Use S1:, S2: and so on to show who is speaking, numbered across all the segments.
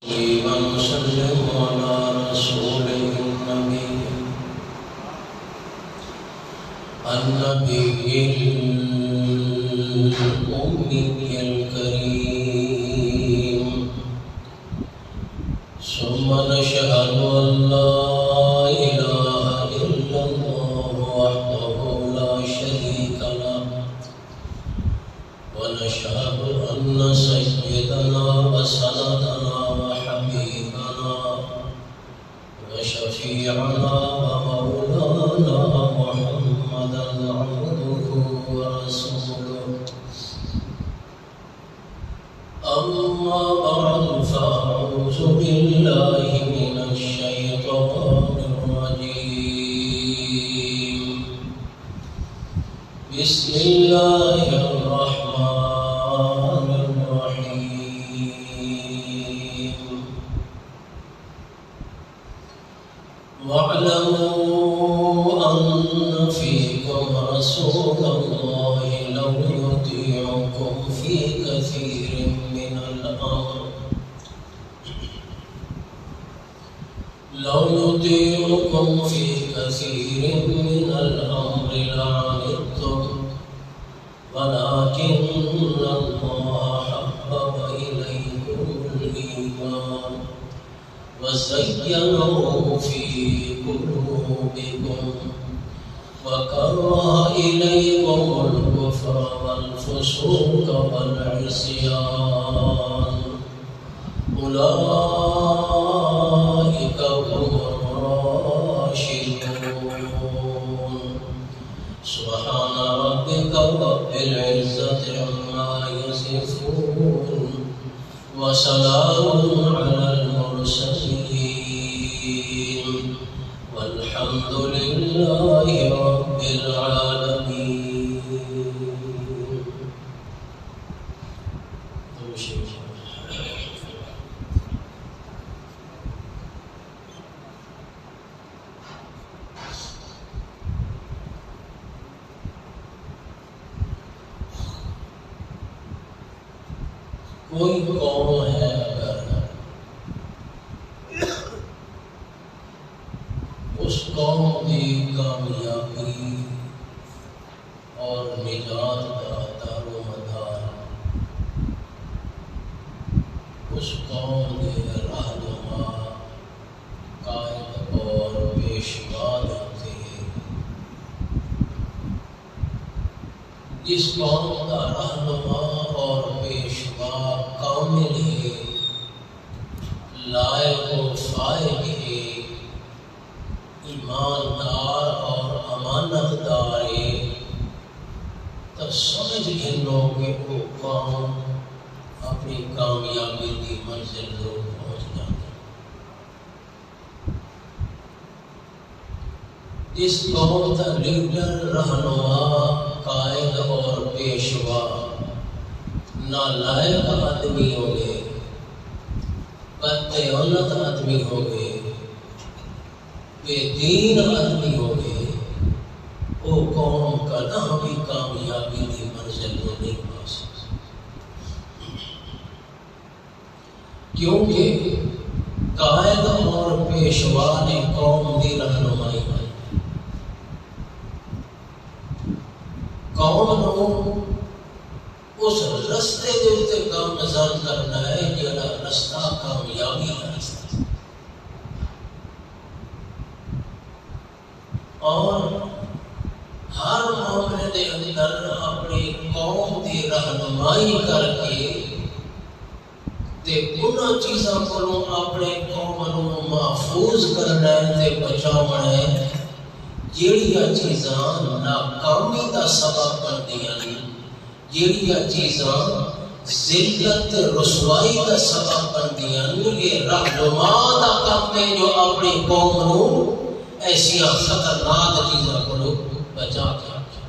S1: ونسلم على رسوله النبي الأمي الكريم ثم نشهد أن لا إله إلا الله وحده لا شريك له ونشهد أن سيدنا وسندنا وحبيبنا وشفيعنا ومولانا محمدا عبده ورسوله أما بعد فأعوذ بالله من الشيطان الرجيم بسم الله الرحمن الرحيم واعلموا أن فيكم رسول الله لو يطيعكم في كثير من الأمر لعنتم ولكن الله حبب إليكم الإيمان وزينه في قلوبكم وكره إليكم الكفر والفسوق والعصيان أولئك هم الراشدون سبحان ربك رب العزة عما يصفون وسلام على المرسلين والحمد لله رب العالمين. کوئی قوم ہے اگر اس قوم کی کامیابی اور نجات کا دار و مدار اس قوم کے رہنما قائد اور پیشوا ہوتے ہیں. جس قوم کا رہنما اور پیشوا کامل ہے، لائق و فائق ہے، ایماندار اور امانت دار ہے، تو سمجھ گھنو کہ وہ قوم اپنی کامیابی کی منزل ضرور پہنچ جاتی. جس قوم کا لیڈر، رہنما، قائد اور پیشوا نالائق آدمی ہو گئے، بددیانت آدمی ہو گئے، بے دین آدمی ہو گئے، وہ قوم کا نہ بھی کامیابی کی منزل میں نہیں پا سکتا. کیونکہ قائد اور پیشوا نے قوم کی رہنمائی کی. قوم کو اس رستے کے اتنے گامزن کرنا ہے جہاں رستہ کامیابی کا رستہ، اور ہر معاملے کے اندر اپنی قوم کی رہنمائی کر کے ان چیزوں کو اپنے قوم کو محفوظ کرنا ہے، بچاؤنا ہے جہاں چیزاں ناکامی کا سبب بنتی ہیں، جہاں چیزاں ذلت رسوائی کا سبب بنتی ہیں. یہ رہنما کا کام ہے جو اپنی قوم کو ایسیا خطرناک چیزوں کو بچا کے رکھے.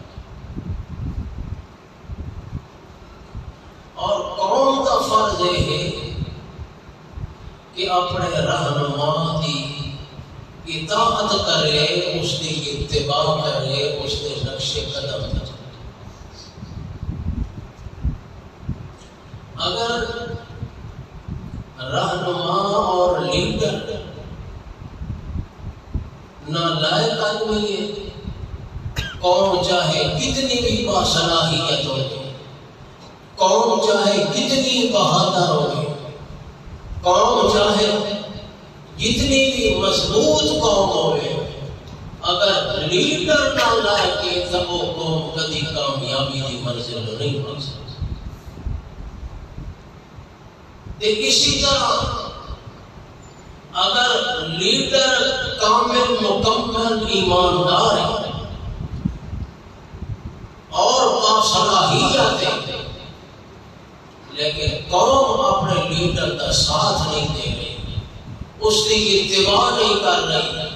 S1: اور قوم کا فرض یہ ہے کہ اپنے رہنما کی اطاعت کرے، اس کی اتباع کرے، اس کے نقش قدم کرے. اگر رہنما اور لیڈر نالائق آدمی ہے، قوم چاہے کتنی بھی باصلاحیت ہو، قوم چاہے کتنی بہادر ہو، قوم چاہے جتنی بھی مضبوط قوم ہوئے، اگر لیڈر نہ لائے کہ تب وہ قوم کبھی کامیابی کی منزل نہیں پہنچ سکتی۔ اسی طرح اگر لیڈر کامل مکمل ایماندار ہے اور باصلاحیت ہے، لیکن قوم اپنے لیڈر کا ساتھ نہیں دے رہی، اس کی اتباع نہیں کر رہی،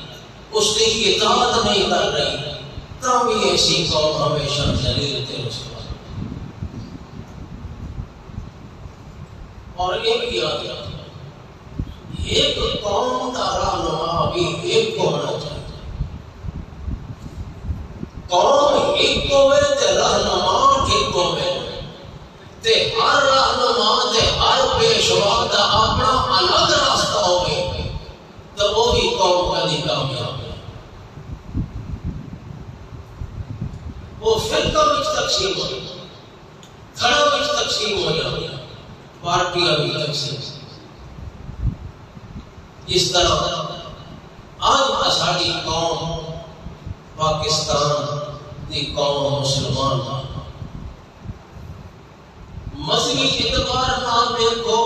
S1: اس کی اطاعت نہیں کر رہی، تب بھی ایسی قوم ہمیشہ ذلیل تے رسوا۔ اور ایک یاد رکھنا، ایک قوم کا رہنما بھی ایک کو ہونا چاہیے۔ قوم ایک کو ہے تے رہنما ایک کو ہے، تے ہر رہنما تے ہر پیشوا کا اپنا الگ راستہ ہوگی تو وہی قوم کبھی کامیاب ہے۔ وہ فرقہ وچ تقسیم ہو جائے، تھڑا وچ تقسیم ہو جائے، پارٹیاں بھی تقسیم۔ اس طرح آج ساری قوم پاکستان دی قوم مسلمان مذہبی اعتبار نال دیکھو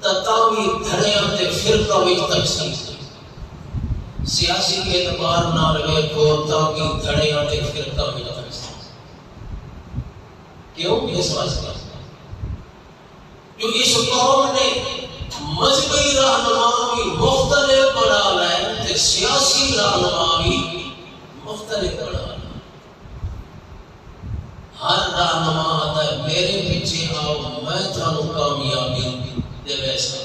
S1: تتاوی دھڑیاں تے فرقہ وچ تقسیم، سیاسی اعتبار نال دیکھو تاوی دھڑیاں تے فرقہ وچ تقسیم۔ کیوں؟ اس واسطے جو اس قوم نے مذہبی رہنما بھی مختلف بنا لائے تے سیاسی رہنما بھی مختلف بنا لائے۔ ہر رہنما آتا ہے میرے پیچھے آؤ میں تھانوں کامیابی دے ویسا،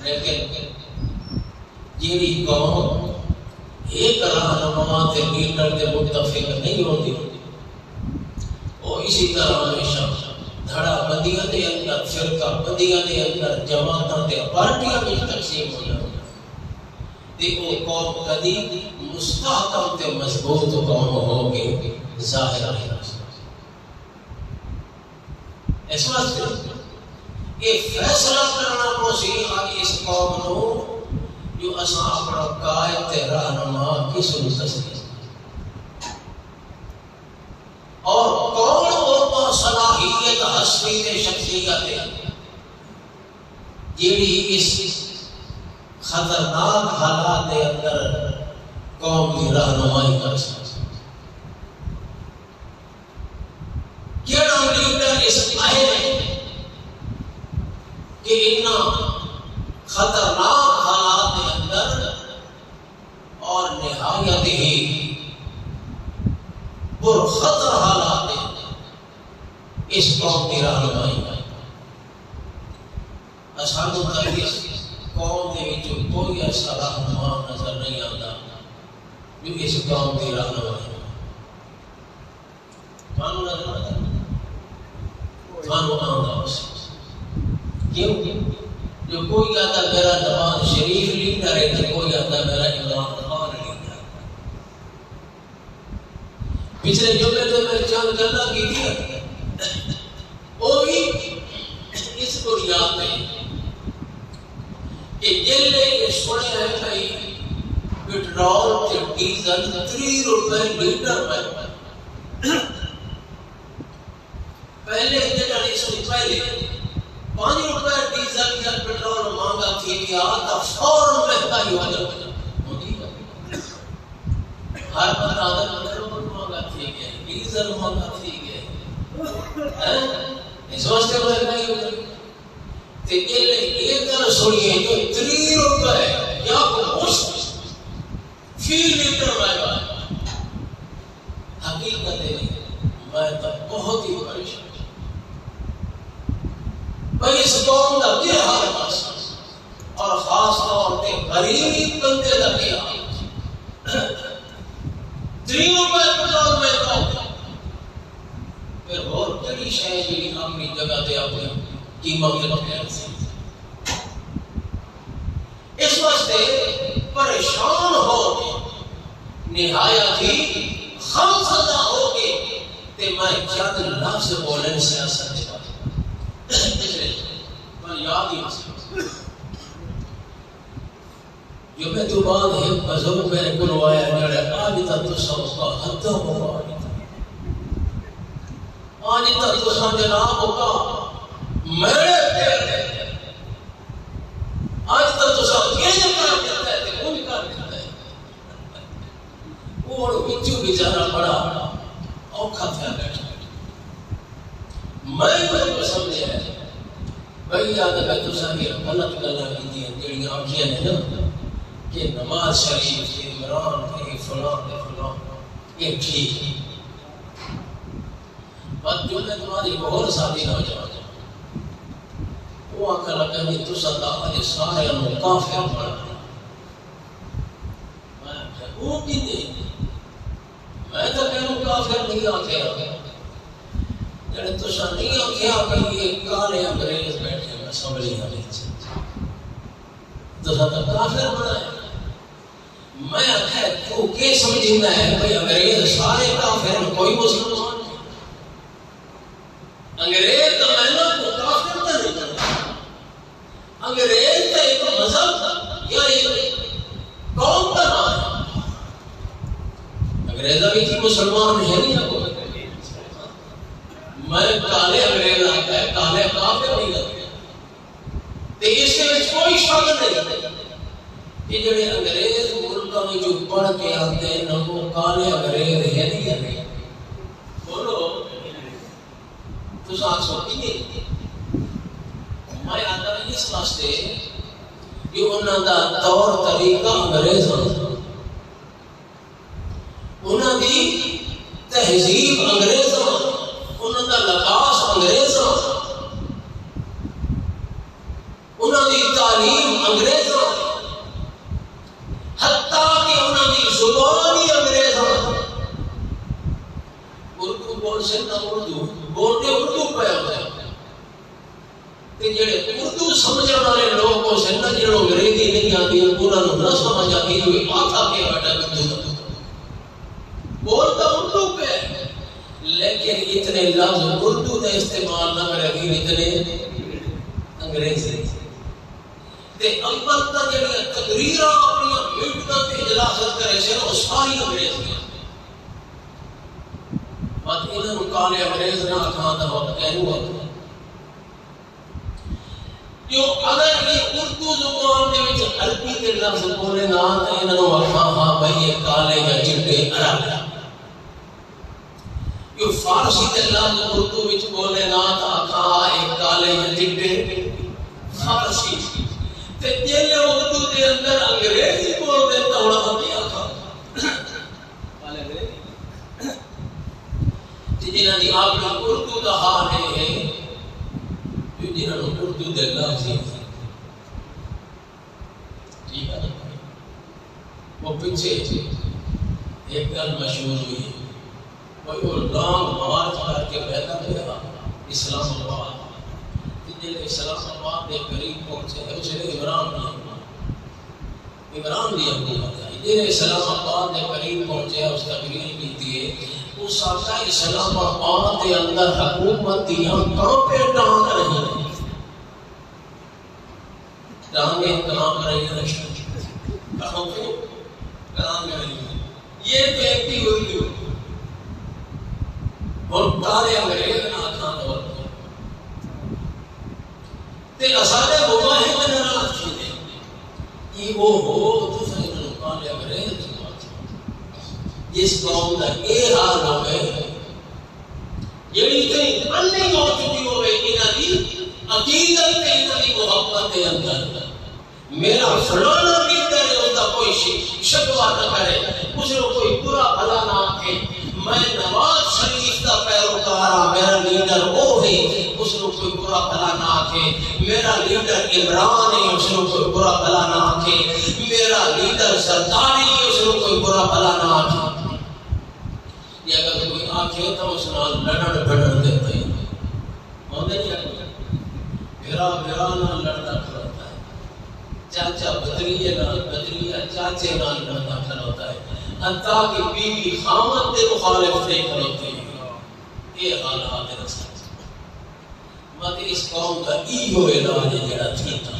S1: لیکن جیڑی قوم ایک رہنما تے لیڈر کے متفق نہیں ہوتی، وہ اسی طرح ہمیشہ دھڑا بندیاں دے اندر، فرقہ بندیاں دے اندر، جماعتاں تے پارٹیاں میں تقسیم ہو جاتی۔ دیکھو قوم کدی مستحکم تے مضبوط قوم ہوگی ظاہر ہے۔ اس واسطے یہ فیصلہ کرنا پوسی اس قوم نو جو اساں اپنا قائد تے رہنما کس نو تسلیم، اور کون وہ صلاحیت ہستی تے شخصیت ہے جیڑی اس خطرناک حالات کے اندر قوم کی رہنمائی کر سکتی۔ کیڑا لیڈر اس اہل ہے کہ اتنا خطرناک حالات کے اندر اور نہایت ہی پرخطر حالات میں اس قوم کی رہنمائی ہے۔ اسانوں تک اس قوم کے وچ کوئی ایسا رہنما نظر نہیں آتا جو اس قوم کی رہنمائی ہے۔ تھانوں نظر آتا تھانوں آتا اس کیوں جو کوئی آتا میرا نواز شریف لیڈر ہے تو کوئی آتا میرا عمران خان لیڈر۔ پچھلے جمعے تو میں چند گلا کی تھی وہ بھی اس بنیاد میں کہ جن نے یہ سنے ہے بھائی پیٹرول تے ڈیزل 3 روپے لیٹر میں، پہلے جڑی سنی پہلے 5 روپے ڈیزل یا پیٹرول مہنگا تھی گیا تو فوراً مہنگائی ہو جاتی۔ ہر بندہ پیٹرول مہنگا تھی گیا، ڈیزل مہنگا تھی گیا، اس واسطے مہنگائی ہو جاتی۔ تے یہ گل سنیے جو 3 روپے یا فی لیٹر مہنگا، حقیقت میں تو بہت ہی پریشان بھائی اس قوم کا کیا حال ہے، اور خاص طور پہ غریب بندے کا کیا حال ہے۔ 3 روپے پیٹرول مہنگا، پھر اور کئی شے جی اپنی جگہ تے اپنی قیمت رکھا سی اس واسطے پریشان ہو کے نہایت ہی غم زدہ ہو کے تے میں چند لفظ بولن سیاست دے بات میں یاد ہی جو میں تو بعد ہے بزرگ میرے کو آیا جڑے آج تک تو سب کا حد ہوگا آج تک تو سب جناب ہوگا میرے پیر آج تک تو سب یہ جو کر دیتا ہے وہ بھی کر دیتا ہے وہ بچو بیچارہ بڑا اوکھا تھا بیٹھا میں کو سمجھے ہے بھائی یاد ہے تو ساری غلط گلاں کیتیاں جڑیاں آکھیاں نے نا کہ نماز شریف کے عمران کے فلان یہ ٹھیک ہے بات جو میں تمہاری بہت ساتھی نوجوان وہ آکھا لگا کہ تو صدا آج سارے انہوں کافر پڑھا وہ بھی نہیں میں تو کہوں کافر نہیں آکھے جڑے تو شاہ نہیں آکھے کہ یہ کالے انگریز بیٹھے ہیں اسمبلی میں تو صدا کافر بنا ہے میں آکھا تو کہ سمجھنا ہے بھئی انگریز سارے کافر ہیں کوئی مسلمان نہیں انگریز تو میں نے کو کافر تو نہیں کرتا انگریز کا ایک مذہب یا ایک قوم کا نام ہے انگریز ابھی کی مسلمان ہے نہیں آپ کو میں کالے انگریز آتا ہے کالے کافر نہیں کرتے تو اس کے وچ کوئی شک نہیں کہ جڑے انگریز ملکوں میں جو پڑھ کے آتے ہیں نہ وہ کالے انگریز ہے نہیں بولو تو ساتھ سوچی نہیں میں آتا ہے اس واسطے کہ انہوں دا طور طریقہ انگریز ہوتا انہوں دی تہذیب انگریز ہوتا انہوں دا لباس انگریز ہوتا انہوں دی تعلیم انگریز ہوتا حتیٰ کہ انہوں دی زبان ہی انگریز ہوتا اردو بول سے نہ اردو بولتے اردو پہ ہوتا ہے جڑے اردو سمجھنے والے لوگ کو سننا جڑے انگریزی نہیں آتی انہوں نے نہ سمجھ آتی ہوئی آتا کے بیٹا اردو بولتا اردو پہ لیکن اتنے لفظ اردو نے استعمال نہ کرے گی اتنے انگریزی تے اول تا جڑی تقریراں اپنی میٹنگاں تے اجلاسات کرے سے وہ ساری انگریزی بات انہاں نوں کالے انگریز نہ آکھاں دا وقت کہنوں وقت جو اگر یہ اردو زبان دے وچ عربی دے لفظ بولے نا تے انہاں نوں آکھاں ہاں بھئی یہ کالے یا چٹے عرب جو فارسی دے لفظ اردو وچ بولے نا تے آکھاں یہ کالے یا چٹے فارسی تے جے اردو دے اندر انگریزی بول دے تے انہاں بھی آکھاں کالے انگریزی جنہاں دی آپ اردو دا حال ہے جنہوں نے اردو دے لفظ ٹھیک ہے وہ پیچھے ایک گل مشہور ہوئی وہ لانگ مارچ کر کے پیدا ہوا اسلام آباد جب اسلام آباد کے قریب پہنچے اس نے عمران دی حکومت ہے جب اسلام آباد کے قریب پہنچے اس تقریر کی تھی اس آقا اسلام آباد کے اندر حکومت دیاں کانپے ٹانگ رہی ہیں ٹانگیں کام رہی ہیں کام رہی ہیں یہ بیٹی ہوئی اور کالے انگریز نہ کھان اور تے اسارے مباہی میں ناراض تھی کہ وہ ہو تو صحیح کالے انگریز جس قوم کا یہ حال ہو گئے یعنی اتنی انہی ہو چکی ہو گئی انہاں دی عقیدت تے انہاں دی محبت کے اندر میرا فلانا لیڈر ہے اس کا کوئی شکوہ نہ کرے اس نے کوئی برا بھلا نہ آکھے میں نواز شریف کا پیروکار ہوں میرا لیڈر وہ ہے اس نے کوئی برا بھلا نہ آکھے میرا لیڈر عمران ہے اس نے کوئی برا بھلا نہ آکھے میرا لیڈر سرداری ہے اس نے کوئی برا بھلا نہ آکھے یہ اگر کوئی آکھے تو اس نے لڑن بڑھن دیتے ہیں ہوندے نہیں بھرا بھرا نال لڑتا کھڑوتا ہے، چاچا بدریے نال بدریہ چاچے نال لڑتا کھڑوتا ہے، حتیٰ کہ بیوی خامد دے مخالف نہیں کھڑوتی ہے۔ یہ حالات ہے رسول مگر اس قوم کا ایہو علاج جڑا تھی تھا،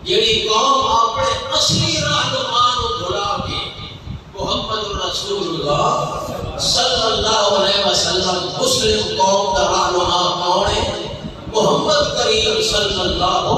S1: جڑی قوم اپنے اصلی رہنما نو بھلا کے محمد رسول اللہ صلی اللہ علیہ وسلم مسلم قوم کا رہنما کون ہے؟ محمد کریم صلی اللہ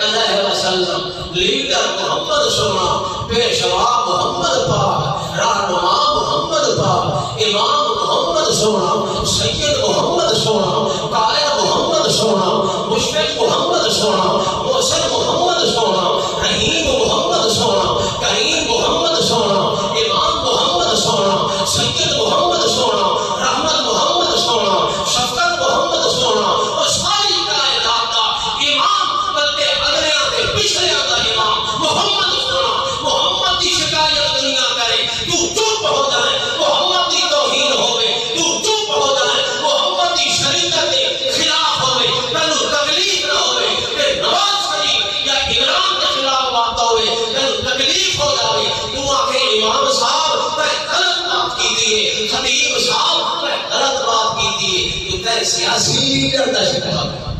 S1: علیہ وسلم، لیڈر محمد سونا، پیشوا محمد پاک، رہنما محمد پاک، امام محمد سونا، سید محمد سونا، قائد محمد سونا، مشفق محمد سونا، محسن محمد سونا، رحیم محمد سونا، کریم محمد سونا، امام محمد سونا، سید محمد سونا، رحمت محمد سونا، شفقت محمد سونا، اور ساری کائنات کا امام بلکہ اگلیاں تے پچھلیاں کا امام محمد سونا۔ محمد کی شکایت دنیا کرے تو چپ ہو جائے، محمد کی توہین ہوئے تو چپ ہو جائے، محمد کی شریعت کے خلاف ہوئے تنو تکلیف نہ ہوئے، کہ نواز شریف یا عمران کے خلاف بات ہوئے تنو تکلیف ہو جائے، تو آکے امام صاحب میں غلط بات کی دیئے، خطیب صاحب میں غلط بات کی دیئے، تو تے سیاسی لیڈر دا شکایت ہے۔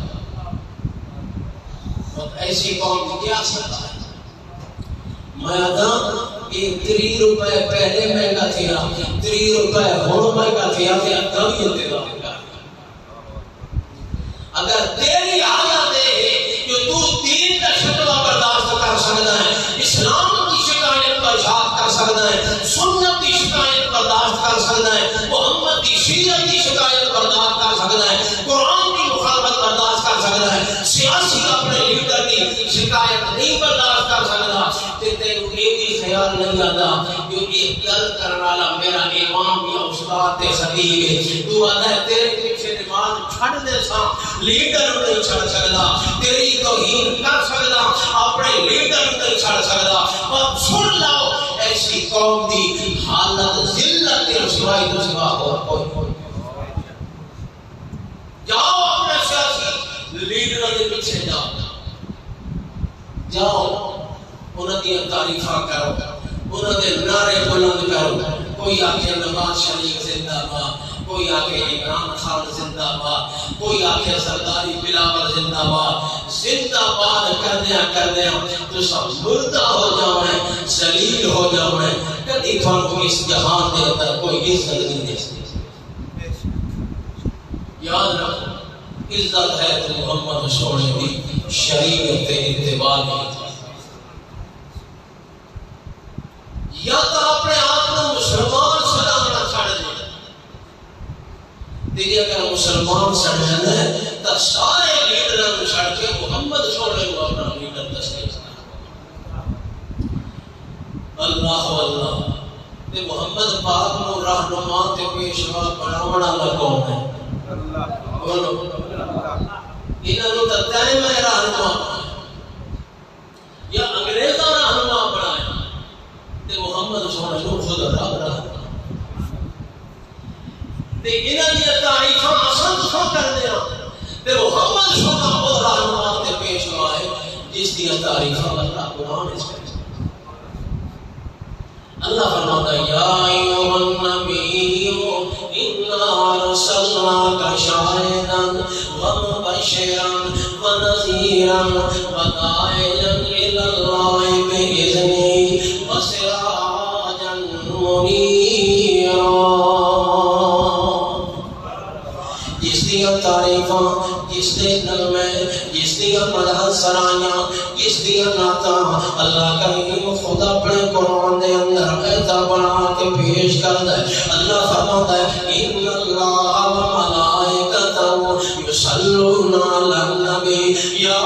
S1: ایسی قوم کی کیا سکتا ہے؟ میں آدھا ایک 30 روپے پہلے مہنگا تھیا، 30 روپے ہون مہنگا تھیا تھے ادھا بھی انتظام کر۔ اگر تیری حالت ہے جو تو دین کا شکوہ برداشت کر سکتا ہے، اسلام کی شکایت برداشت کر سکتا ہے، سنت کی شکایت برداشت کر سکتا ہے، محمد کی شریعت کی شکایت برداشت کر سکتا ہے، قرآن کی مخالفت برداشت کر سکتا ہے، سیاسی اپنے لیڈر کی شکایت نہیں برداشت کر سکتا، تیرے یہ بھی خیال نہیں آتا جو یہ گل کرنے والا میرا امام یا استاد تے خطیب ہے، تو آتا ہے تیرے پیچھے نماز چھڑ دے سا لیڈر نہیں چھڑ سکتا، تیری توہین کر سکتا اپنے لیڈر نہیں چھڑ سکتا۔ اور سن لو ایسی قوم دی حالت ذلت رسوائی تو سوا اور کوئی جاؤ اپنے سیاسی لیڈر کے پیچھے جاؤ انہوں نے تعریفہ کرو، انہوں نے نعرے بلند کرو، کوئی آکے نواز شریف زندہ باد، کوئی آکے عمران خان زندہ باد، کوئی آکے سرداری بلاول زندہ باد، زندہ باد کردیا تو سب مردہ ہو جاؤں، ذلیل ہو جاؤں، کبھی کو اس جہان دے اندر کوئی عزت نہیں دے سکتی۔ یاد رکھو عزت ہے تو محمد سونے کی شریعت اتباع کی، یا تو اپنے آپ کو مسلمان سمجھنا چھڑ دے، دیکھیں اگر مسلمان سمجھنا ہے تو سارے لیڈروں کو چھڑ کے محمد سونے کو اپنا لیڈر تسلیم کرنا۔ اللہ اللہ تے محمد پاک نو رہنما تے پیشوا بناون والا کون ہے؟ اللہ بولو انہاں نو تے تے میں رہنما یا انگریزاں رہنما بنایا تے محمد سونے کو خود رب رہا تے انہاں دی تعریفاں اساں تو کر دیا تے محمد سونا خود رہنما تے پیشوا ہے جس دی تعریفاں اللہ قرآن اس میں اللہ فرماتا ہے یا ایھا النبی انا ارسلناک شاہدا ومبشرا ونذیرا وداعیا الی اللہ باذنہ وسراجا منیرا۔ جس دی تعریفاں، جس دے نغمے، جس دی مدح سرائیاں، جس دی نعتاں اللہ کریم خود اپنے قرآن دے اندر ایتا بنا کے پیش کرتا ہے۔ اللہ فرماتا ہے ان اللہ و ملائکتہ یصلون علی النبی یا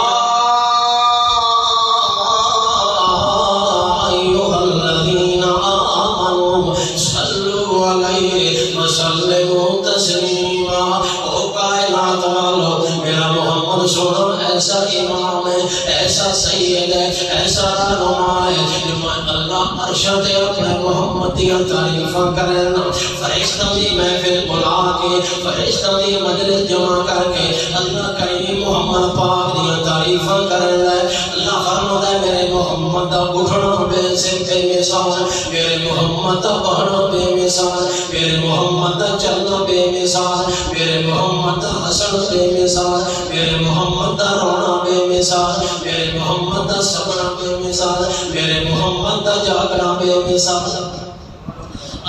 S1: ایھا الذین آمنوا صلوا علیہ وسلموا تسلیما۔ او کائنات والو میرا محمد سونا ایسا امام ہے، ایسا سید ہے، ایسا رہنما ہے جو اللہ ارشد اپنے محمد دیا تعریفاں کرنا، فرشتوں دی محفل بلا کے، فرشتوں دی مجلس جمع کر کے اللہ کریم محمد پاک دیا تعریفاں کرنا ہے۔ اللہ فرماتا ہے میرے محمد دا اٹھنا بے بے مثال، میرے محمد دا بہنا بے مثال، میرے محمد دا چلنا بے مثال، میرے محمد دا حسن بے مثال، میرے محمد دا رونا بے مثال، میرے محمد دا سبنا بے مثال، میرے محمد دا جاگنا بے مثال۔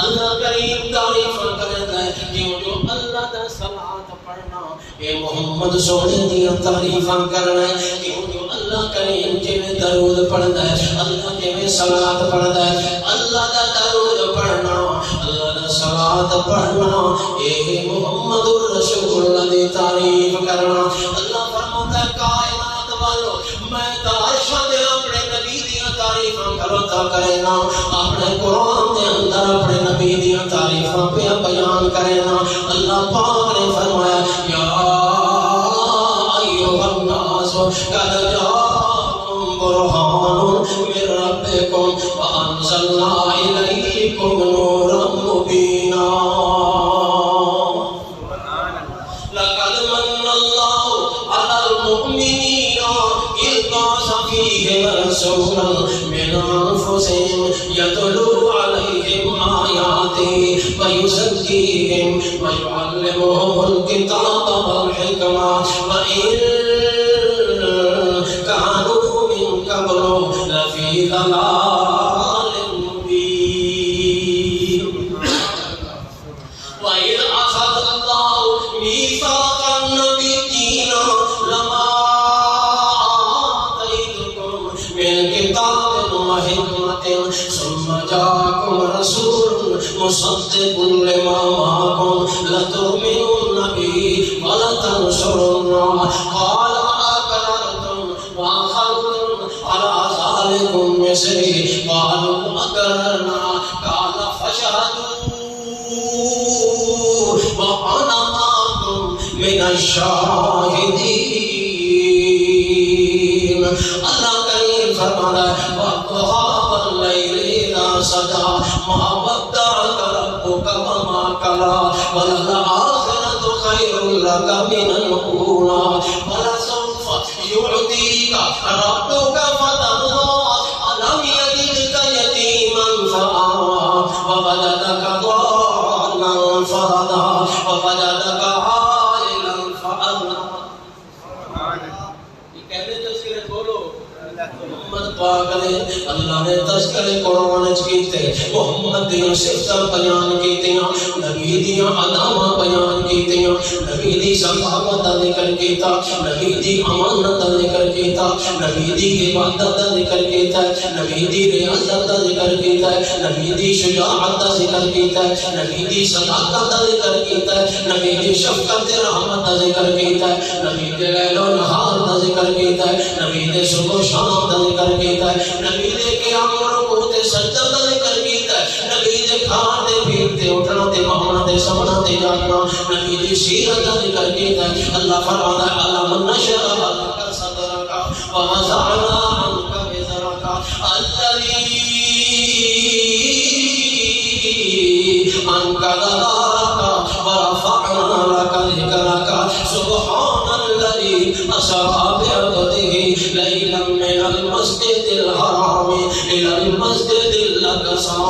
S1: اللہ کریم تعریف کرتا ہے کیوں جو اللہ دا صلاۃ پڑھنا اے محمد سونے دیا تعریفاں کرنا ہے، کیوں جو اللہ کریم جویں درود پڑھتا ہے، اللہ جویں صلاۃ پڑھتا ہے، اللہ دا درود پڑھنا، اللہ دا صلاۃ پڑھنا، اے محمد الرسول اللہ دی تعریف کرنا۔ اللہ فرماتا ہے کائنات والو میں عرشاں تے اپنے نبی دیاں تعریفاں کرتا کرنا، اپنے قرآن دے اندر اپنے نبی دیاں تعریفاں پہ بیان کرنا۔ اللہ پاک نے فرمایا یا ایھا الناس قد جاءکم برہان من ربکم وانزلنا الیکم نورا مبینا۔ لقد من اللہ علی المؤمنین اذ بعث فیہم رسولا من انفسہم یتلو علیہم آیاتہ ویزکیہم ویعلمہم الکتاب والحکمہ وإن كانوا من قبل لفی ضلال مبین۔ وَإِذْ أَخَذَ اللَّهُ مِيثَاقَ النَّبِيِّينَ لَمَا آتَيْتُكُم مِّن كِتَابٍ وَحِكْمَةٍ ثُمَّ جَاءَكُمْ رَسُولٌ مُصَدِّقٌ لِّمَا مَعَكُمْ لَتُؤْمِنُنَّ بِهِ وَلَتَنصُرُنَّهُ قَالَ أَقْرَرْتُمْ وَأَخَذْتُمْ عَلَىٰ ذَٰلِكُمْ إِصْرِي قَالُوا أَقْرَرْنَا قَالَ فَاشْهَدُوا وَأَنَا مَعَكُمْ مِنَ الشَّاهِدِينَ۔ اللہ کریم فرماتا ہے وَالضُّحَىٰ وَاللَّيْلِ إِذَا سَجَىٰ مَا وَدَّعَكَ رَبُّكَ وَمَا قَلَىٰ وَلَلْآخِرَةُ خَيْرٌ لَّكَ مِنَ الْأُولَىٰ وَلَسَوْفَ يُعْطِيكَ رَبُّكَ فَتَرْضَىٰ أَلَمْ يَجِدْكَ يَتِيمًا فَآوَىٰ وَوَجَدَكَ ضَالًّا فَهَدَىٰ وَوَجَدَكَ عَائِلًا فَأَغْنَىٰ۔ یہ کہنے تذکرے بولو محمد پاک نے اللہ نے تذکرے قرآن کیتے، محمد دیاں صفتاں بیان کیتیاں، نبی دیاں اداواں بیان کیتیاں، نبی دی سخاوت دا ذکر کیتا، نبی دی امانت دا ذکر کیتا، نبی دی عبادت دا ذکر کیتا، نبی دی ریاضت دا ذکر کیتا، نبی دی شجاعت دا ذکر کیتا، نبی دی صداقت دا ذکر کیتا، نبی دی شفقت رحمت دا ذکر کیتا، نبی دے لیل و نہار دا ذکر کیتا، نبی دے صبح و شام دا ذکر کیتا، نبی دے قیام و رکوع تے سجدہ دا ذکر کیتا، نبی دے کھانے پیتے اٹھنا تے بہنا تے سونا تے جاگنا، نبی دی سیرت دا ذکر کیتا۔ اللہ فرماتا ہے أَلَمْ نَشْرَحْ لَكَ صَدْرَكَ وَوَضَعْنَا عَنكَ وِزْرَكَ الَّذِي أَنقَضَ ظَهْرَكَ وَرَفَعْنَا لَكَ ذِكْرَكَ سُبْحَانَ الَّذِي أَسْرَىٰ بِعَبْدِهِ لَيْلًا مِّنَ الْمَسْجِدِ الْحَرَامِ إِلَى الْمَسْجِدِ الْأَقْصَىٰ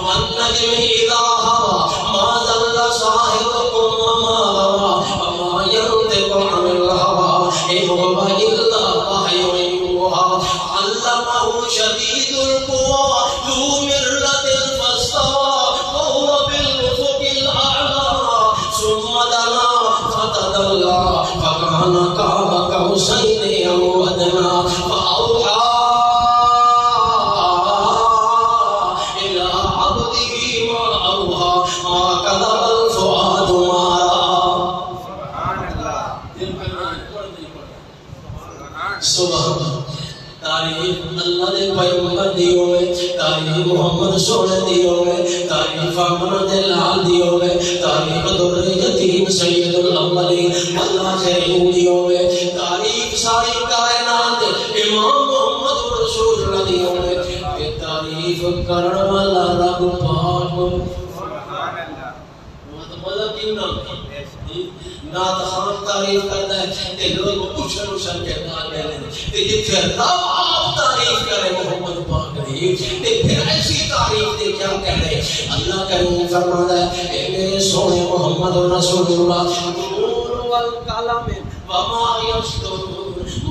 S1: وَالنَّجْمِ إِذَا هَوَىٰ مَا ضَلَّ صَاحِبُكُمْ وَمَا غَوَىٰ وَمَا يَنطِقُ عَنِ الْهَوَىٰ إِنْ هُوَ إِلَّا وَحْيٌ يُوحَىٰ عَلَّمَهُ شَدِيدُ الْقُوَىٰ ذُو مِرَّةٍ فَاسْتَوَىٰ وَهُوَ بِالْأُفُقِ الْأَعْلَىٰ ثُمَّ دَنَا فَتَدَلَّىٰ فَكَانَ قَابَ قَوْسَيْنِ أَوْ أَدْنَىٰ فَأَوْحَىٰ إِلَىٰ عَبْدِهِ مَا أَوْحَىٰ مَا كَذَبَ الْفُؤَادُ مَا رَأَىٰ۔ سبحان اللہ۔ تعریف اللہ دے پیغمبر دی ہوئے، تعریف محمد سونے دی ہوئے، تعریف آمنہ دے لال دی ہوئے، تعریف در یتیم سید الاولین والآخرین دی ہوئے، تعریف ساری کائنات امام محمد رسول اللہ دی ہوئے تعریف کرن والا رب پاک سبحان اللہ مطلب کیوں نات خان تعریف کرتا ہے تے لوگ اچھل کے گا لے تے جتھے رب آپ تعریف کرے محمد پاک دی تے پھر ایسی تعریف دے کیا کہنے اللہ کریم فرماتا ہے اے میرے سونے محمد رسول اللہ نور والکلام وما یسطرون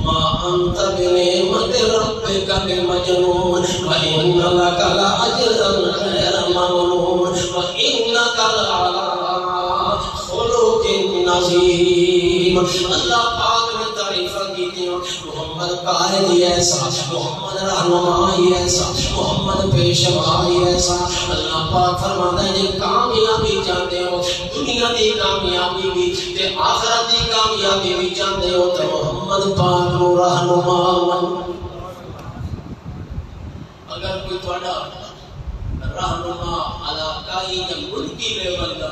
S1: ما انت بنعمت ربک بمجنون وان لک لاجرا غیر ممنون وانک لعلی خلق عظیم اللہ پاک نے تعریفاں کی تھی محمد قائد ہی ایسا محمد رہنما ہی ایسا محمد پیشوا ہی ایسا اللہ پاک فرماتا ہے جب کامیابی چاہتے ہو دنیا دی کامیابی بھی تے آخرت دی کامیابی بھی چاہتے ہو تو محمد پاک نو رہنما اگر کوئی تھوڑا رہنما علاقائی یا ملکی لیول دا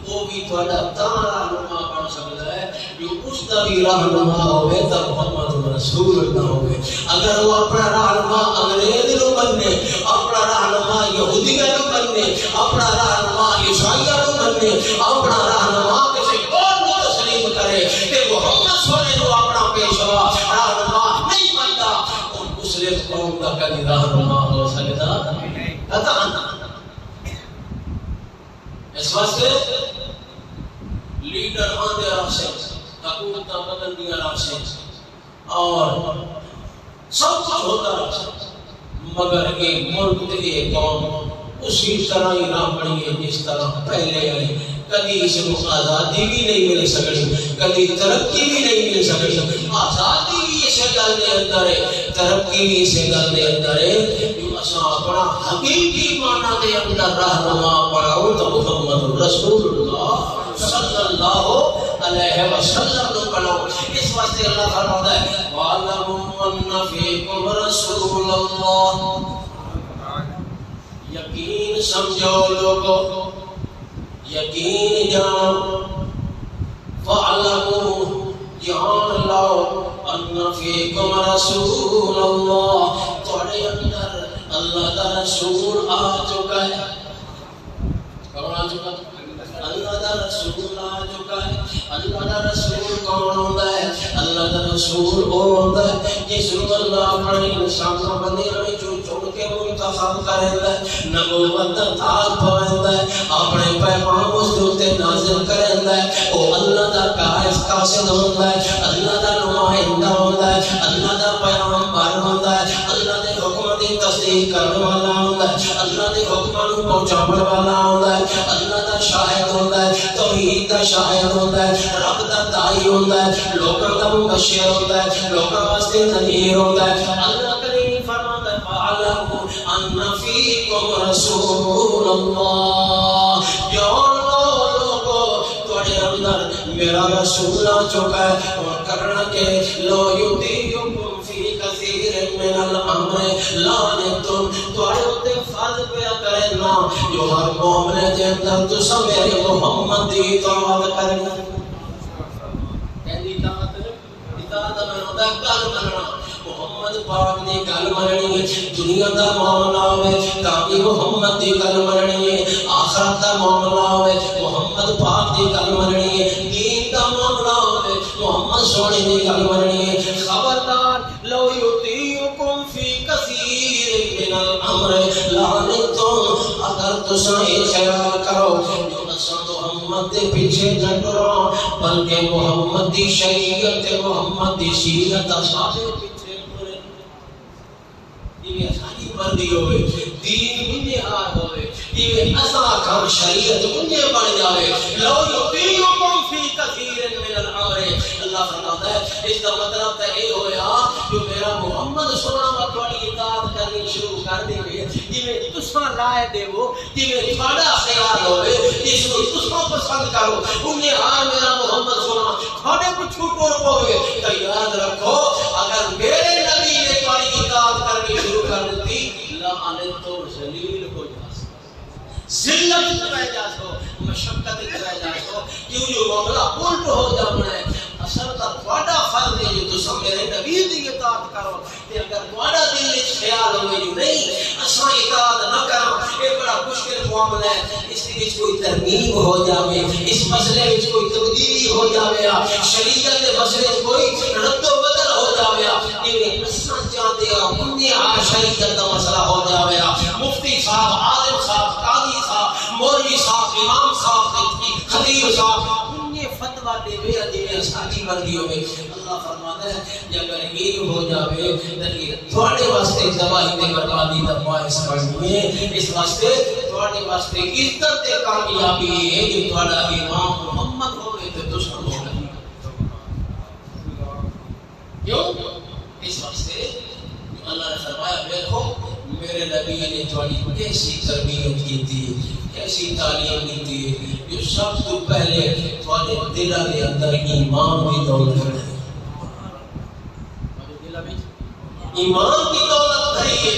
S1: وہ بھی تھوڑا تاں رہنما بن سکتا ہے جو اس دا بھی رہنما ہوئے تو محمد رسول اللہ ہوئے اگر وہ اپنا رہنما انگریز نو بننے اپنا رہنما یہودی نو بننے اپنا رہنما عیسائی نو بننے اپنا رہنما کسی اور نو تسلیم کرے کہ محمد سونے نو اپنا پیشوا رہنما نہیں بنتا اور مسلم قوم کا کبھی رہنما ہو سکتا قطعا اس واسطے لیڈر آندے راسے حکومتہ بدل دیا راسے اور سب کچھ ہوتا راسے مگر ایک ملک تے ایک قوم اسی طرح ہی نہ بڑی ہے جس طرح پہلے آئی کبھی اسے آزادی بھی نہیں مل سکتی کبھی ترقی بھی نہیں مل سکتی آزادی بھی اسے گل دے اندر ہے ترقی بھی اسے گل دے اندر ہے اپنا حقیقی معنی دے اندر رہنما پڑھاؤ تو محمد رسول اللہ صلی اللہ علیہ وسلم نے پڑھو اس واسطے اللہ فرماتا ہے وَعَلَمُوا أَنَّ فِيكُمْ رَسُولَ اللَّهِ یقین سمجھو لوگو یقین جانو وَعَلَمُوا جان لاؤ أَنَّ فِيكُمْ رَسُولَ اللَّهِ تھوڑے اندر اللہ دا رسول آ چکا ہے کون آ چکا ہے اللہ دا رسول آ چکا ہے اللہ دا رسول کون ہوتا ہے اللہ دا رسول وہ ہوتا ہے جس کو اللہ اپنے انسان بندیاں میں چن کے منتخب کرتا ہے نبوت دا تاج پہنتا ہے اپنے پیغام اس دوتے نازل کرتا ہے وہ اللہ دا قاصد ہوتا ہے اللہ دا نمائندہ ہوتا ہے اللہ دا پیغمبر ہوتا ہے اللہ دے حکم دی تصدیق کرنے والا ہوتا ہے اللہ دے حکماں نوں پہنچانے والا ہوتا ہے اللہ دا شاہد ہوتا ہے توحید دا شاہد ہوتا ہے رب دا داعی ہوتا ہے لوکاں دا مبشر ہوتا ہے لوکاں واسطے نذیر ہوتا ہے اللہ کریم فرماتا ہے فَعَلَمُوا أَنَّ فِيكُمْ رَسُولَ اللَّهِ جان لوگو تھوڑے اندر میرا رسول آ چکا ہے اور کرنا کہ لو یُطِیعُکُمْ فِی کَثِیرٍ مِّنَ الْأَمْرِ لَعَنِتُّمْ تھوڑے اندر فرض پہ کرنا جو ہر معاملے دے اندر تسا میرے محمد دی اطاعت کرنا کہندی اطاعت میں ہوتا ہے گل مننا محمد پاک دی گل مننی ہے دنیا دا معاملہ ہوئے تاکہ محمد دی گل مننی ہے آخرت دا معاملہ ہوئے محمد پاک دی گل مننی ہے دین دا معاملہ ہوئے محمد سونے دی گل مننی ہے خبردار لو یطیعکم فی کثیر من الامر لعنتم اگر تساں خیال کرو جو اساں محمد دے پیچھے نہ ٹرو بلکہ محمد دی شریعت محمد دی سیرت اصحاب پیچھے ٹرے یہ ساری بندی ہوئے دین منجے ہار ہوئے یہ اساں کام شریعت منجے بن جاوے لو یطیعکم فی کثیر من الامر اللہ فرماتا ہے اس کا مطلب تو یہ ہویا جو میرا محمد سنا وا تھوڑی اطاعت کرنی شروع کر دے جویں تساں لائے دیو جویں تھوڑا خیال ہوئے جس کو تساں پسند کرو انہیں ہاں میرا محمد سنا تھوڑے کو چھوٹو پوے تو یاد رکھو اگر میرے نبی نے تھوڑی اطاعت کرنی شروع کر دی لعنت تو ذلیل ہو جاسو ذلت رہ جاسو مشقت رہ جاسو کیوں جو معاملہ الٹ ہو جانا ہے اصل کا تھوڑا فرض ہے جو تسا میرے نبی دی اطاعت کرو تے اگر تھوڑا دل وچ خیال ہوے جو نہیں اساں اطاعت نہ کرو یہ بڑا مشکل معاملہ ہے اس وچ کوئی ترمیم ہو جاوے اس مسئلے وچ کوئی تبدیلی ہو جاوے شریعت دے مسئلے وچ کوئی رد و بدل ہو جاوے ایویں اساں چاہتے ہیں انہی شریعت دا مسئلہ ہو جاوے مفتی صاحب عالم صاحب قاضی صاحب مولوی صاحب امام صاحب خطیب صاحب فتوا دے وے ادی ساڈی مرضی ہوے اللہ فرماتا ہے کہ اگر یہ ہو جاوے تے تھوڑے واسطے زبان تے بربادی دا باعث بنی ہے اس واسطے تھوڑے واسطے عزت تے کامیابی ہے کہ تھوڑا امام محمد ہوے تے دشمن ہو گئے کیوں اس واسطے اللہ نے فرمایا دیکھو میرے نبی نے تھوڑی کیسی تربیت کی تھی کیسی تعلیم دی تھی جو سب تو پہلے تھوڑے دل کے اندر ایمان کی دولت ہے ایمان کی دولت بھری ہے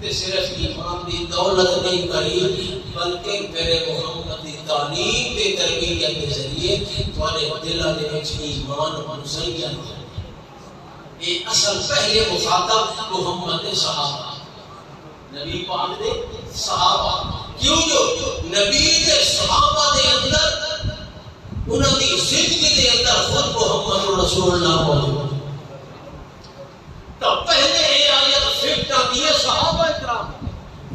S1: تے صرف ایمان کی دولت نہیں کری بلکہ میرے محمد کی تعلیم کی تربیت کے ذریعے تھوڑے دل کے وچ ایمان مسلم ہو یہ اصل پہلے مخاطب محمد صحابہ نبی پاک دے صحابہ کیوں جو نبی دے صحابہ دے اندر انہوں دی زندگی دے اندر خود محمد رسول اللہ موجود تو پہلے یہ آیت فکر دیئے صحابہ اکرام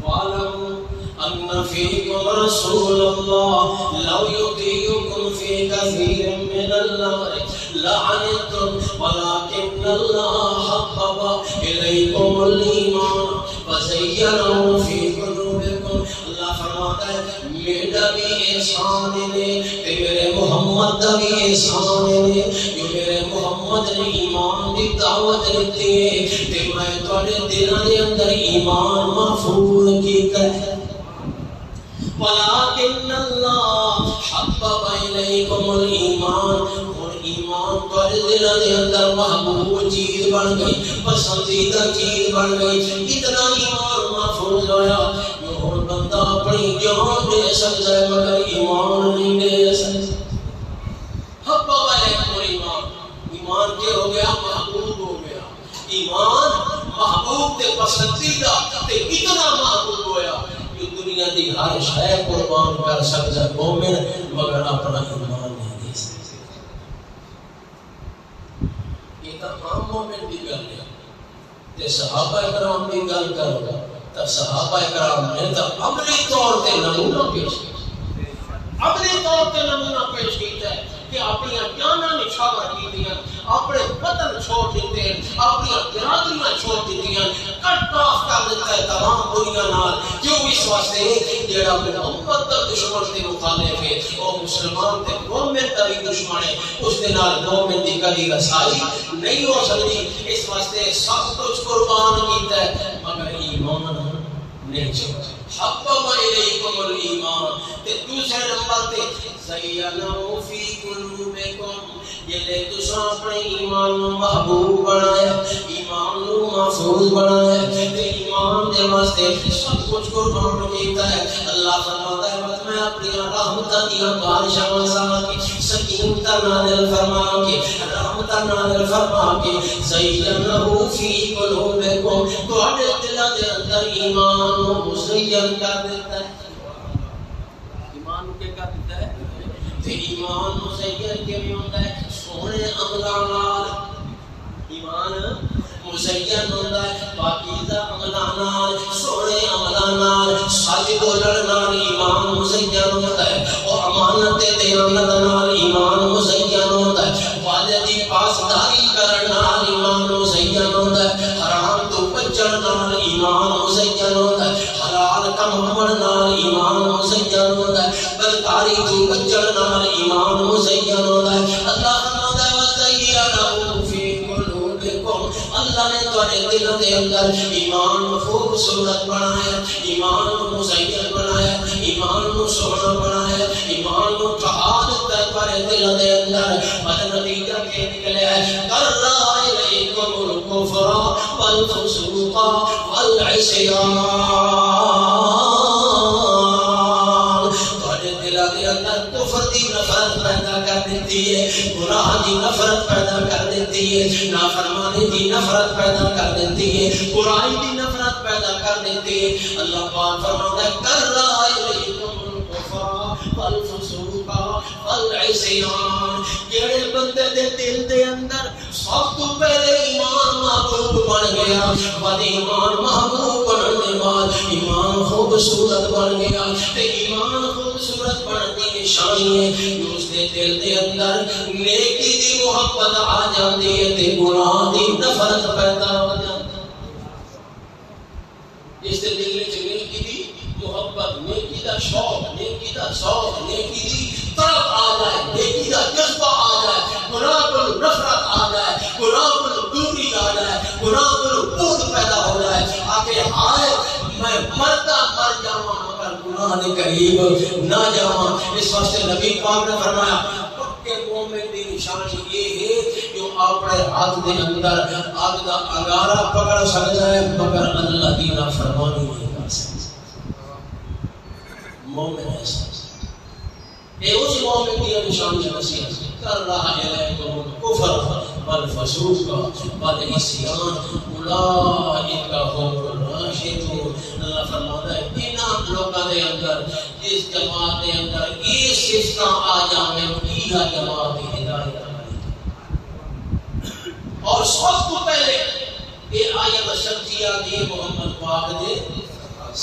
S1: وَعَلَمُوا أَنَّ فِيكُمْ رَسُولَ اللَّهِ لَوْ يُطِيعُكُمْ فِي كَثِيرٍ مِّنَ الْأَمْرِ لَعَنِتُّمْ وَلَكِنَّ اللَّهَ حَبَّبَ إِلَيْكُمُ الْإِيمَانَ وَزَيَّنَهُ فِي قُلُوبِكُمْ اللہ فرماتا ہے میرا بھی احسان ہے کہ میرے محمد کا بھی احسان ہے جو میرے محمد نے ایمان کی دعوت دیتی ہے کہ میں تھوڑے دلوں کے اندر ایمان محفوظ کیتا ہے وَلَكِنَّ اللَّهَ حَبَّبَ إِلَيْكُمُ الْإِيمَانَ اور ایمان تھوڑے دلوں کے اندر محبوب چیز بن گئی پسندیدہ چیز بن گئی اتنا ایمان محفوظ ہویا اور بندہ اپنی جان دے سکتا ہے مگر ایمان نہیں دے سکتا حبب علیکم ایمان ایمان کیا ہو گیا محبوب ہو گیا ایمان محبوب تے پسندیدہ تے اتنا محبوب ہویا کہ دنیا دی ہر شے قربان کر سکتا ہے مومن مگر اپنا ایمان نہیں دے سکتا یہ تمام مومن دی گل ہے تے صحابہ کرام دی گل کرو تو صحابہ کرام نے تو عملی طور تے نمونہ پیش کیا عملی طور تے نمونہ پیش کیا ہے کہ اپنی جاناں نچھاور کیتیاں اپنے وطن چھوڑ دیتے ہیں اپنی برادریاں چھوڑ دیتی ہیں کٹ آف کر دیتا ہے تمام دنیا نال کیوں اس واسطے جڑا محمد دا دشمن دے مخالف ہے وہ مسلمان تے مومن دا بھی دشمن ہے اس دے نال مومن دی کبھی رسائی نہیں ہو سکتی اس واسطے سب کچھ قربان کیتا ہے مگر ایمان نہیں چھوڑا حبب الیکم الایمان تے دوسرے نمبر تے زینہ فی قلوبکم یہ لے تساں اپنے ایمان محبوب بنایا ایمان محفوظ بنایا تے ایمان دے واسطے سب کچھ قربان کیتا ہے اللہ فرماتا ہے بس میں اپنی رحمتاں دیاں بارشاں سما کے سکینت نازل فرما کے رحمت نازل فرما کے زینہ فی قلوبکم تواڈے دلاں دے اندر ایمان مزین کر دیتا ہے ایمان کے کر دیتا ہے تے ایمان مزین کیویں ہوندا ہے سونے عملاں نال ایمان مزین ہوندا ہے پاکیزہ عملاں نال سونے عملاں نال سچ بولن نال ایمان مزین ہوندا ہے اور امانت تے دیانت نال ایمان مزین ہوندا ہے والدی پاسداری کرن نال ایمان مزین ہوندا ہے حرام تو بچن نال ایمان مزین ہوندا ہے حلال کماون نال ایمان مزین ہوندا ہے بدکاری تو بچن نال ایمان مزین ہوندا ہے اللہ فرماتا ہے وَزَيَّنَهُ فِي قُلُوبِكُمْ اللہ نے تمہارے دلوں کے اندر ایمان خوبصورت بنایا ایمان مزین بنایا ایمان سونا بنایا ایمان ٹھہا دیتا ہے تمہارے دلوں کے اندر اور نتیجہ کیا نکلیا ہے کَرَّا إِلَيْكُمُ الْكُفْرَ وَالْفُسُوقَ وَالْعِصْيَانَ تمہارے دلوں کے اندر کفر دی نفرت پیدا کر دیتا دیتی ہے، گناہ دی نفرت پیدا کر دیتی ہے، نافرمانی دی نفرت پیدا کر دیتی ہے، برائی دی نفرت پیدا کر دیتی ہے۔ اللہ پاک فرماتا ہے کرا الیکم الکفر والفسوق والعصیان، جڑے بندے دے دل دے اندر سب تو پہلے ایمان محبوب بن گیا، بعد ایمان محبوب بننے بعد ایمان خوبصورت بن گیا، تے ایمان خوبصورت بننے کی نشانی ہے کہ اس دے دل دے اندر نیکی دی محبت آ جاتی ہے تے گناہ دی نفرت پیدا ہو جاتی ہے۔ اس دے دل وچ نیکی دی محبت، نیکی دا شوق، نیکی دا شوق، نیکی دی طرف آ جائے، نیکی دا جذبہ آ جائے، گناہ پر نفرت آ جائے، گناہ پر دوری آ جائے، گناہ پر بود پیدا ہو جائے، آکے آئے میں مرتا مر جاواں مگر گناہ دے قریب نہ جاواں۔ اس واسطے نبی پاک نے فرمایا پکے مومن دی نشانی یہ ہے جو اپنے ہاتھ دے اندر آگ دا انگارہ پکڑ سکتا ہے مگر اللہ دی نافرمانی نہیں کر سکتا۔ مومن ایسا اے اس مومن دی نشانی نصیحت کر رہا ہے کفر والفسوق والعصیان اولئک هم الراشدون۔ اللہ فرماتا ہے انہاں لوگاں دے اندر جس جماعت دے اندر اس صفت آ جاوے یہ جماعت ہدایت والی۔ اور سب تو پہلے یہ آیت شرطیہ دی محمد پاک دے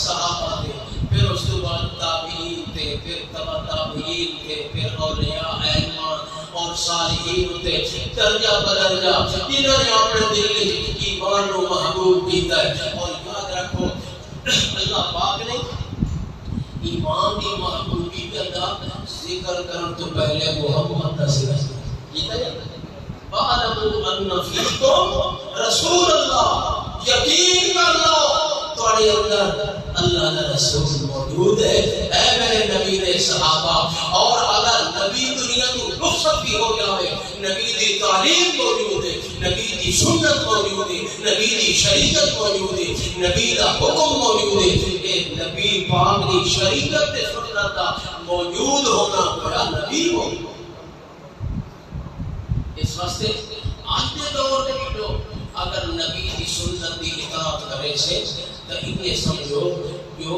S1: صحابہ دے، پھر اس کے بعد تابعین تے، پھر تبع تابعین تے، پھر اولیاء ائمہ اور صالحین تے، درجہ بدرجہ جنہوں نے اپنے دل میں ایمان کو محبوب کیتا ہے۔ اور یاد رکھو اللہ پاک نے ایمان کی محبوبی کا ذکر کرنے تو پہلے محمد کا ذکر کیتا ہے۔ وَاعْلَمُوا أَنَّ فِيكُمْ رَسُولَ اللَّهِ، یقین کر لو تمہارے اندر اللہ کا رسول موجود ہے اے میرے نبی نے صحابہ۔ اور اگر نبی دنیا کی رخصت بھی ہو جائے، نبی دی تعلیم موجود ہے، نبی دی سنت موجود ہے، نبی دی شریعت موجود ہے، نبی دا حکم موجود ہے، اے نبی پاک دی شریعت تے سنت دا موجود ہونا بڑا نبی ہو۔ اس واسطے آج کے دور میں جو اگر نبی کی سنت کی اطاعت کرے سے تو یہ سمجھو جو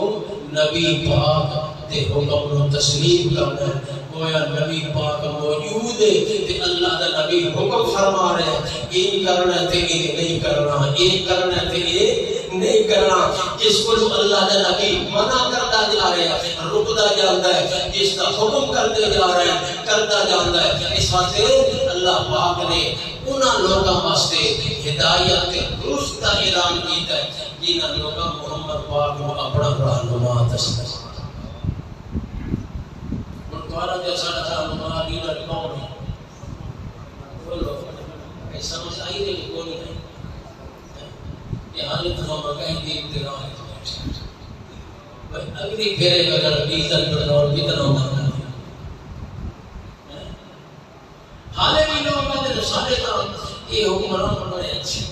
S1: نبی پاک دے حکم کو تسلیم کرنا ہے، گویا نبی پاک موجود ہے تے اللہ دا نبی حکم فرما رہے ہیں یہ کرنا تے یہ نہیں کرنا، یہ کرنا تے یہ نہیں کرنا۔ جس کو اللہ دا نبی منع کرتا جا رہے ہیں رکتا جاتا ہے، جس کا حکم کرتے جا رہے ہیں کرتا جاتا ہے۔ اس واسطے اللہ پاک نے انہاں لوگاں واسطے ہدایت کے درست کا اعلان کیتا ہے جنہاں لوگاں محمد پاک کو اپنا رہنما تسلیم۔ دوبارہ جیسا رہنما لیڈر کون ہے؟ بولو ایسا سمجھ آئی نہیں کون ہے؟ یہ حالت ہم کہیں گے ابتدا ہے، اگلی پھیرے اگر عزت پر اور کتنا ہوگا حالے بھی لوگ کہتے ہیں سارے کام یہ حکمران بڑے اچھے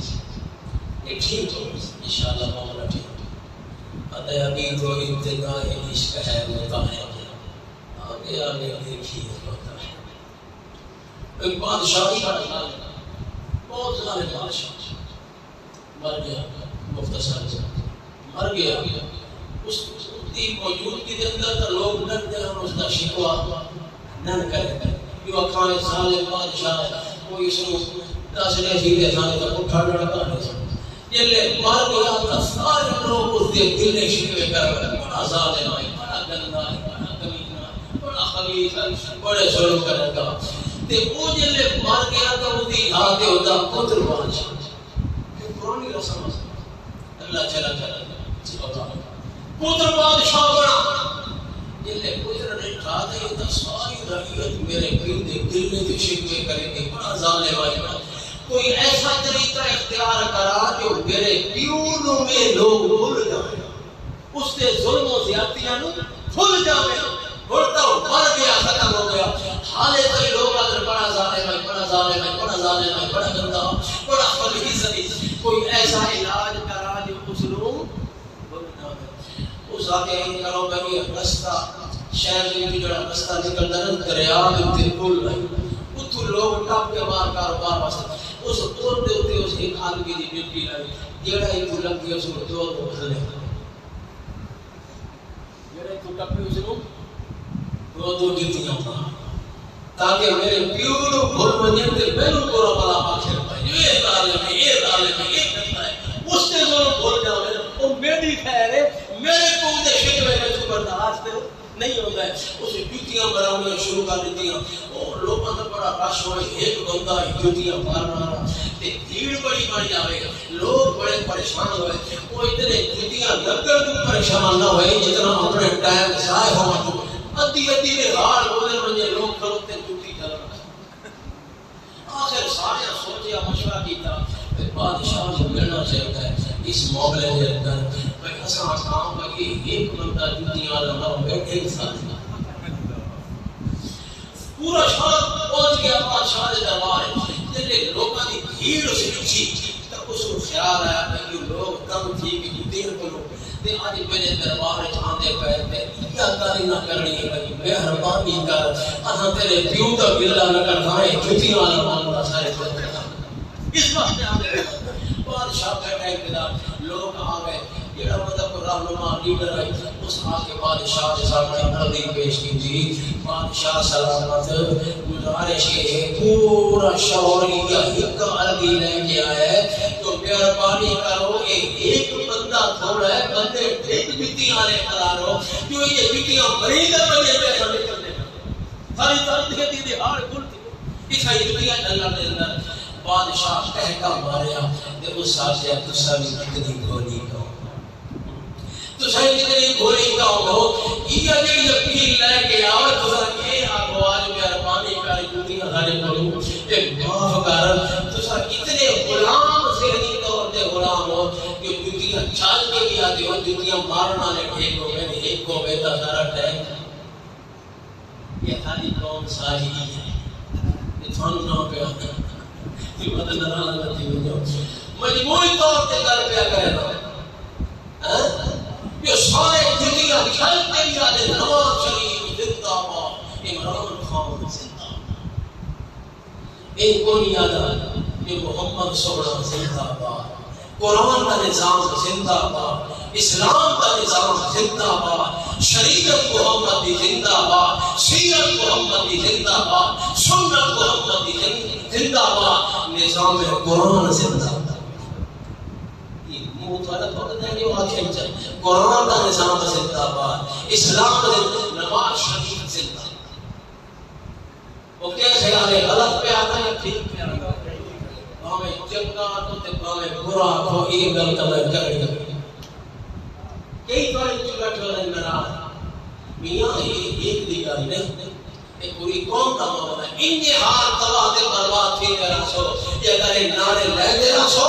S1: یہ ٹھیک ہو انشاءاللہ معاملہ ٹھیک ہے۔ ابھی تو ابتدا عشق ہے ہوتا ہے، آگے آگے دیکھیے ہوتا ہے۔ ایک بادشاہی کا نظام بہت سارے بادشاہ مر گیا، مختصر مر گیا، اس کی موجودگی کے اندر تو لوگ ڈر گئے اور اس کا شکوہ نہ کرے جو اکھائیں سالے بادشاہ کوئی اس کو دسنے سیدھے سانے تک اٹھا ڈڑکا نہیں سکتا۔ یہ لے مر گیا تو سارے لوگ اس دے دل نے شکوے کر بڑا ظالم ہے، بڑا گندا ہے، بڑا کمینہ ہے، بڑا خبیث ہے، بڑے ظلم کرے گا۔ تے وہ جلے مر گیا تو وہ دی آتے ہوتا پتر بادشاہ پرانی رسم اللہ چلا پتر بادشاہ بنا۔ جلے پتر نے کھا دے تو ساری رعیت میرے دل نے شکوے کرے گی، بڑا ظالم ہے۔ کوئی ایسا طریقہ اختیار کرا جو میرے پیونوں میں لوگ بھول جائیں، اس کے ظلم و زیادتیاں بھول جائیں۔ بھولتا ہوں مر گیا، ختم ہو گیا، حالے کئی لوگ اگر بڑا ظالم ہے، بڑا ظالم ہے، بڑا ظالم ہے، بڑا گندا، بڑا خبیث ہے، کوئی ایسا علاج کرا جو کچھ لوگ بھول جائیں۔ اس آگے کرو بھائی رستہ شہر میں بھی جڑا رستہ نکلتا ہے دریا میں بالکل لوگ ٹپ کے باہر کاروبار واسطے اس پل دے اوتے اس ایک آدمی دی بیٹی لائی جیڑا ہی تو لگ گیا اس کو دو بدلے جیڑا تو ٹپی اس کو دو جتیاں مار تاکہ میرے پیو نو بھول ونجے تے مینوں کو بلا آکھے یہ ظالم ہے یہ کرتا ہے اس نے ظلم بھول جاوے او میری خیر ہے میرے کو دے شکوے میں تو برداشت نہیں ہوتا ہے اسے جوتیاں بنانا شروع کر دیتیاں اور لوگوں کا بڑا رش ہوئے ایک بندہ جوتیاں مارنا تے بھیڑ بڑی بڑی آوے لوگ بڑے پریشان ہوئے وہ اتنے جوتیاں لگڑ تو پریشان نہ ہوئے جتنا اپنے ٹائم ضائع ہوا تو ادھی نے ہار بولے منجے لوگ کھڑوتے جوتی چلانا آخر سارے سوچیا مشورہ کیتا بادشاہ کو ملنا چاہتا ہے اس معاملے کے اندر بھائی اساں کام لگے ایک بندہ جوتیاں لگا بیٹھے کے ساتھ پورا شہر پہنچ گیا بادشاہ کے دربار تے لوگوں کی بھیڑ اس پیچھے تک اس کو خیال آیا کہ لوگ کم تھی کہ دیر کرو تے اج میرے دربار وچ آندے پے تے کیا کاری نہ کرنی ہے بھائی مہربانی کر اساں تیرے پیو دا گلا نہ کرنا ہے جوتیاں لگانا سارے اس وقت آگئے بادشاہ بیٹھا اقتدار لوگ آگئے جڑا مطلب رہنما لیڈر ہے اس آگے بادشاہ کے سامنے عرضی پیش کی تھی بادشاہ سلامت گزارش ہے پورا شہر کا ایک عرضی لے کے آیا ہے تو مہربانی کرو ایک بندہ تھوڑا ہے بندے ایک بیٹیاں لے کر رہو جو یہ بیٹیاں مریض بنے پہ ہمیں کرنے ساری درد کے دی ہار کھل تھی اس ہے بیٹیاں جنگل کے اندر بادشاہ کہکا ماریا تے اس ساتھیا تسا بھی کتنی گولی کہو تسا کتنی گولی کہو یہ جڑی اپیل لے کے آو تسا یہ آگو آج مہربانی کر جوتیاں سارے کرو تے معاف کر تسا اتنے غلام ذہنی طور تے غلام ہو کہ جوتیاں چال کے بھی آتے ہو جوتیاں مارنا نے ٹھیک ہو میں نے ایک کو بیٹا سارا ٹائم یہ ساری قوم ساری ہے یہ تھانو نہ پہ آتا مدد نہ لگتی ہو مجموعی طور پہ کر پیا کرنا یہ سارے جتیاں کھلتے بھی آدھے نواز شریف زندہ آباد عمران خان زندہ آباد ایک کو نہیں آدھا کہ محمد سبرا زندہ آباد قرآن کا نظام زندہ آباد اسلام کا نظام زندہ آباد شریعت محمد دی زندہ آباد سیرت محمد دی زندہ آباد سنت محمد دی زندہ آباد نظام قرآن زندہ آباد یہ مطالب وقت ہے کہ وہ آخر چل قرآن کا نظام زندہ آباد اسلام نواز شریف زندہ وہ کیسے آگے غلط پہ آتا ہے ٹھیک پہ آتا ہے ہمیں چنگا تو تے ہمیں برا تو یہ گل قدر کرے کئی طرح کی بیٹھے ہیں میرا میاں ایک دی گل نہیں ایک پوری قوم کا معاملہ ہے انہیں ہار تباہ تے برباد تھی میرا سو یہ اگر ایک نعرے لے دینا سو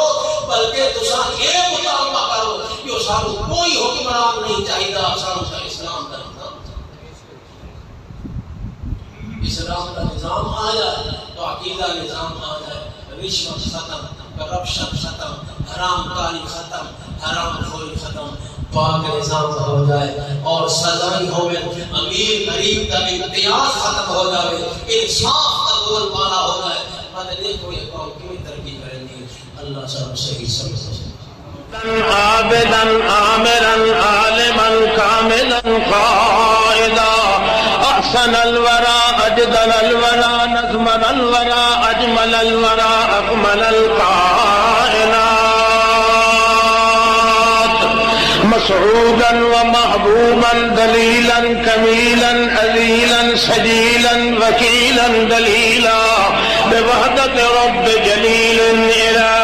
S1: بلکہ تسا یہ مطالبہ کرو کہ سانو کوئی حکمران نہیں چاہیے سانو کا اسلام کا نظام اسلام کا نظام آ جائے تو عقیدہ نظام آ جائے رشوت ختم کرپشن ختم حرام کاری ختم حرام خوری ختم پاک نظام ہو جائے اور سزائی ہوئے امیر غریب کا امتیاز ختم ہو جائے انصاف کا بول بالا ہو جائے مطلب دیکھو یہ قوم کیوں ترقی کریں گی اللہ سب صحیح سمجھ
S2: عابدا عامرا عالما كاملا قائدا احسن الورى اجدل الورى نظم الورى اجمل الورى اكمل الكائنات مسعودا ومحبوبا دليلا كميلا أذيلا سجيلا وكيلا دليلا بوحدة رب جليل إله